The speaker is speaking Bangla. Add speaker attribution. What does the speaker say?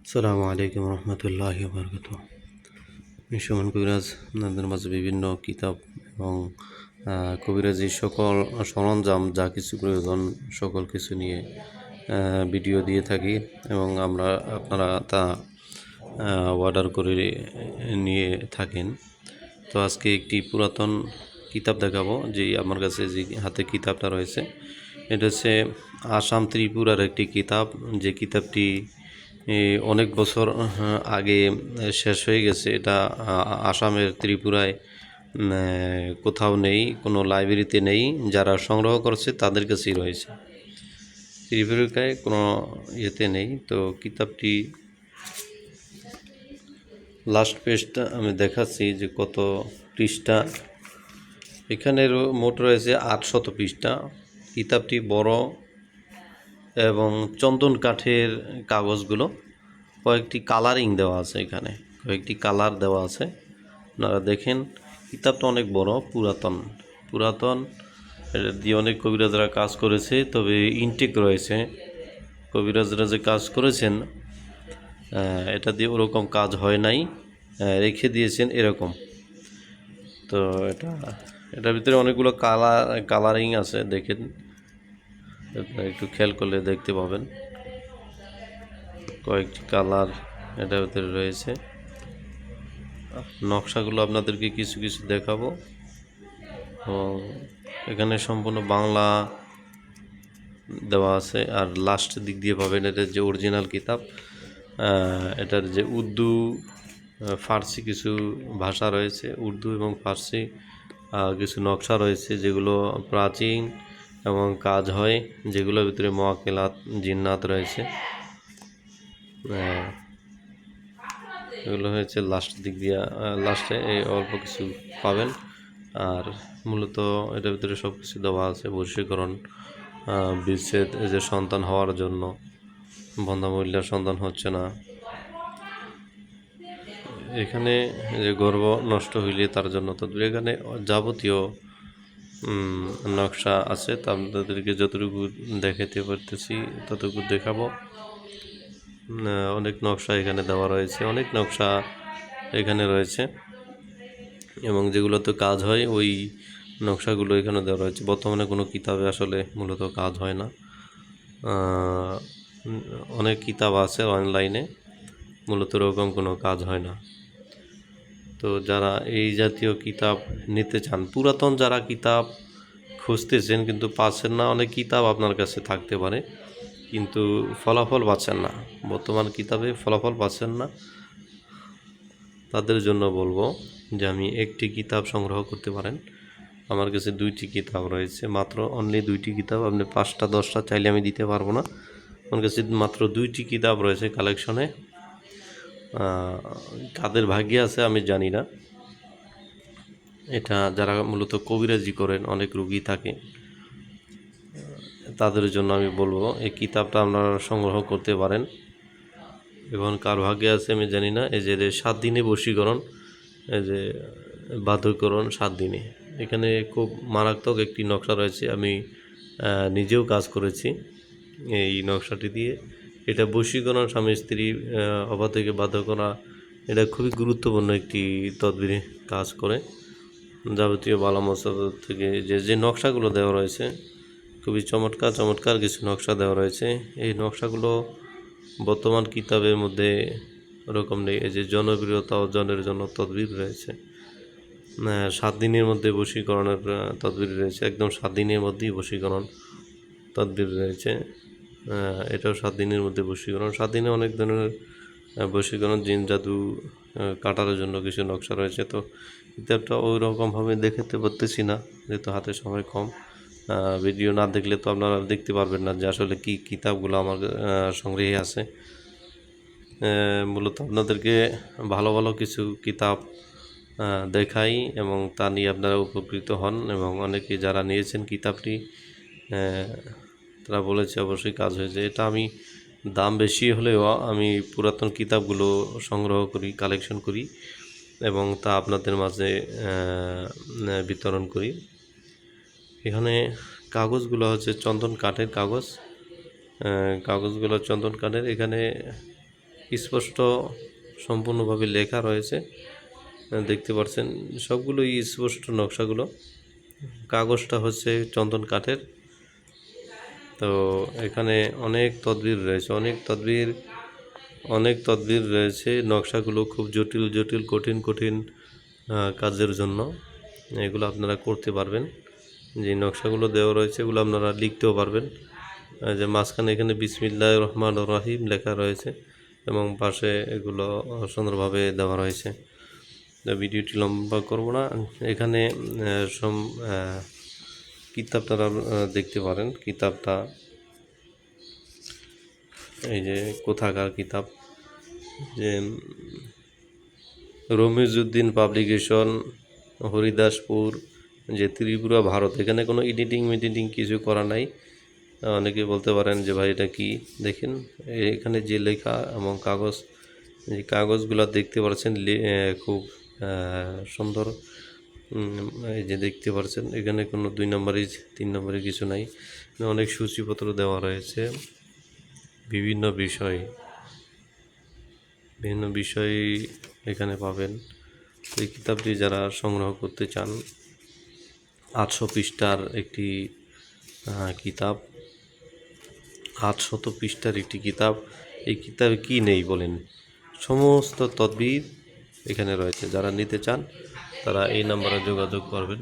Speaker 1: আসসালামু আলাইকুম রহমতুল্লাহি বারকাতুহ। আমি সুমন কবিরাজ আপনাদের মাঝে বিভিন্ন কিতাব এবং কবিরাজি সকল সরঞ্জাম যা কিছু প্রয়োজন সকল কিছু নিয়ে ভিডিও দিয়ে থাকি এবং আপনারা তা অর্ডার করে নিয়ে থাকেন। তো আজকে একটি পুরাতন কিতাব দেখাবো, যে আমার কাছে যে হাতে কিতাবটা রয়েছে এটা হচ্ছে আসাম ত্রিপুরার একটি কিতাব। যে কিতাবটি অনেক বছর আগে শেষ হয়ে গেছে। এটা আসামের ত্রিপুরায় কোথাও নেই, কোনো লাইব্রেরিতে নেই। যারা সংগ্রহ করছে তাদের কাছেই রয়েছে, ত্রিপুরায় কোনো ইয়েতে নেই। তো কিতাবটি লাস্ট পেজটা আমি দেখাচ্ছি যে কত পৃষ্ঠা। এখানের মোট রয়েছে 800 পৃষ্ঠা। কিতাবটি বড় এবং চন্দন কাঠের কাগজগুলো কয়েকটি কালারিং দেওয়া আছে, এখানে কয়েকটি কালার দেওয়া আছে। আপনারা দেখেন কিতাবটা অনেক বড়, পুরাতন। এটা দিয়ে অনেক কবিরাজরা কাজ করেছে, তবে ইনটেক রয়েছে। কবিরাজরা যে কাজ করেছেন এটা দিয়ে ওরকম কাজ হয় নাই, রেখে দিয়েছেন এরকম। তো এটার ভিতরে অনেকগুলো কালারিং আছে, দেখেন একটু খেয়াল করলে দেখতে পাবেন কয়েকটি কালার এটার ভিতরে রয়েছে। নকশাগুলো আপনাদেরকে কিছু কিছু দেখাবো। এখানে সম্পূর্ণ বাংলা দেওয়া আছে, আর লাস্ট দিক দিয়ে পাবেন এটার যে অরিজিনাল কিতাব। এটার যে উর্দু ফার্সি কিছু ভাষা রয়েছে, উর্দু এবং ফার্সি কিছু নকশা রয়েছে, যেগুলো প্রাচীন এবং কাজ হয়, যেগুলোর ভিতরে মোয়াক্কেলাত জিন্নাত রয়েছে। এগুলো হয়েছে লাস্ট দিক দিয়ে, লাস্টে এই অল্প কিছু পাবেন। আর মূলত এটার ভিতরে সব কিছু দেওয়া আছে। বশীকরণ, বিচ্ছেদ, এই যে সন্তান হওয়ার জন্য, বন্ধা মহিলার সন্তান হচ্ছে না, এখানে যে গর্ভ নষ্ট হইলে তার জন্য তদবির, এখানে যাবতীয় নকশা আছে। তা আপনাদেরকে যতটুকু দেখাতে পারতেছি ততটুকু দেখাবো। অনেক নকশা এখানে দেওয়া রয়েছে, অনেক নকশা এখানে রয়েছে, এবং যেগুলোতে কাজ হয় ওই নকশাগুলো এখানে দেওয়া রয়েছে। বর্তমানে কোনো কিতাবে আসলে মূলত কাজ হয় না। অনেক কিতাব আছে অনলাইনে, মূলত ওরকম কোনো কাজ হয় না। তো যারা এই জাতীয় কিতাব নিতে চান, পুরাতন যারা কিতাব খুঁজতেছেন কিন্তু পাচ্ছেন না, অনেক কিতাব আপনার কাছে থাকতে পারে কিন্তু ফলাফল পাচ্ছেন না, বর্তমান কিতাবে ফলাফল পাচ্ছেন না, তাদের জন্য বলবো যে আমি একটি কিতাব সংগ্রহ করতে পারেন। আমার কাছে 2টি কিতাব রয়েছে, মাত্র অনলি 2টি কিতাব। আপনি 5টা 10টা চাইলে আমি দিতে পারবো না। আমার কাছে মাত্র 2টি কিতাব রয়েছে কালেকশনে। কাদের ভাগ্যে আছে আমি জানি না। এটা যারা মূলত কবিরাজি করেন, অনেক রুগী থাকে, তাদের জন্য আমি বলবো এই কিতাবটা আপনারা সংগ্রহ করতে পারেন। এখন কার ভাগ্যে আছে আমি জানি না। এই যে 7 দিনে বশীকরণ, এই যে বাধ্যকরণ 7 দিনে, এখানে খুব মারাত্মক একটি নকশা রয়েছে। আমি নিজেও কাজ করেছি এই নকশাটি দিয়ে। এটা বশীকরণ, স্বামী স্ত্রী অবাধ থেকে বাধ্য করা, এটা খুবই গুরুত্বপূর্ণ একটি তদবিরে কাজ করে। যাবতীয় বালা মুসিবত থেকে যে নকশাগুলো দেওয়া রয়েছে, খুবই চমৎকার কিছু নকশা দেওয়া রয়েছে। এই নকশাগুলো বর্তমান কিতাবের মধ্যে ওরকম নেই। এই যে জনপ্রিয়তা অর্জনের জন্য তদবির রয়েছে, 7 দিনের মধ্যে বশীকরণের তদবির রয়েছে, একদম 7 দিনের মধ্যেই বশীকরণ তদবির রয়েছে। এটাও 7 দিনের মধ্যে বশীকরণ। 7 দিনে অনেক ধরনের বশীকরণ, জিন জাদু কাটার জন্য কিছু নকশা রয়েছে। তো কিতাবটা ওই রকমভাবে দেখাতে পারতেছি না, যেহেতু হাতে সময় কম। ভিডিও না দেখলে তো আপনারা দেখতে পারবেন না যে আসলে কি কিতাবগুলো আমার সংগ্রহে আছে। মূলত আপনাদেরকে ভালো ভালো কিছু কিতাব দেখাই এবং তা নিয়ে আপনারা উপকৃত হন, এবং অনেকে যারা নিয়েছেন কিতাবটি তারা বলেছে অবশ্যই কাজ হয়েছে। এটা আমি দাম বেশি হলেও আমি পুরাতন কিতাবগুলো সংগ্রহ করি, কালেকশন করি এবং তা আপনাদের মাঝে বিতরণ করি। এখানে কাগজগুলো হচ্ছে চন্দন কাঠের কাগজগুলো চন্দন কাঠের। এখানে স্পষ্ট সম্পূর্ণভাবে লেখা রয়েছে, দেখতে পাচ্ছেন সবগুলোই স্পষ্ট নকশাগুলো। কাগজটা হচ্ছে চন্দন কাঠের। তো এখানে অনেক তদবির রয়েছে, অনেক তদবির রয়েছে। নকশাগুলো খুব জটিল জটিল, কঠিন কঠিন কাজের জন্য এগুলো আপনারা করতে পারবেন। যে নকশাগুলো দেওয়া রয়েছে এগুলো আপনারা লিখতেও পারবেন। যে মাঝখানে এখানে বিসমিল্লাহির রহমানির রহিম লেখা রয়েছে এবং পাশে এগুলো সুন্দরভাবে দেওয়া রয়েছে। তো ভিডিওটি লম্বা করব না, এখানে কিতাবটা দেখতে পারেন। কিতাবটা এই যে কোথাকার কিতাব, যে রমিজউদ্দিন পাবলিকেশন, হরিদাসপুর, যে ত্রিপুরা, ভারত। এখানে কোনো এডিটিং কিছু করা নাই। অনেকে বলতে পারেন যে ভাই এটা কি, দেখেন এখানে যে লেখা এবং কাগজ, এই কাগজগুলো দেখতে পাচ্ছেন খুব সুন্দর। এই যে দেখতে পাচ্ছেন এখানে কোনো 2 নম্বরই 3 নম্বরের কিছু নাই, অনেক সূচিপত্র দেওয়া রয়েছে বিভিন্ন বিষয় এখানে পাবেন। এই কিতাবটি যারা সংগ্রহ করতে চান, 800 পৃষ্ঠার একটি কিতাব, 800 পৃষ্ঠার একটি কিতাব। এই কিতাবে কি নেই বলেন, সমস্ত তদবির এখানে রয়েছে। যারা নিতে চান তারা এই নম্বরে যোগাযোগ করবেন।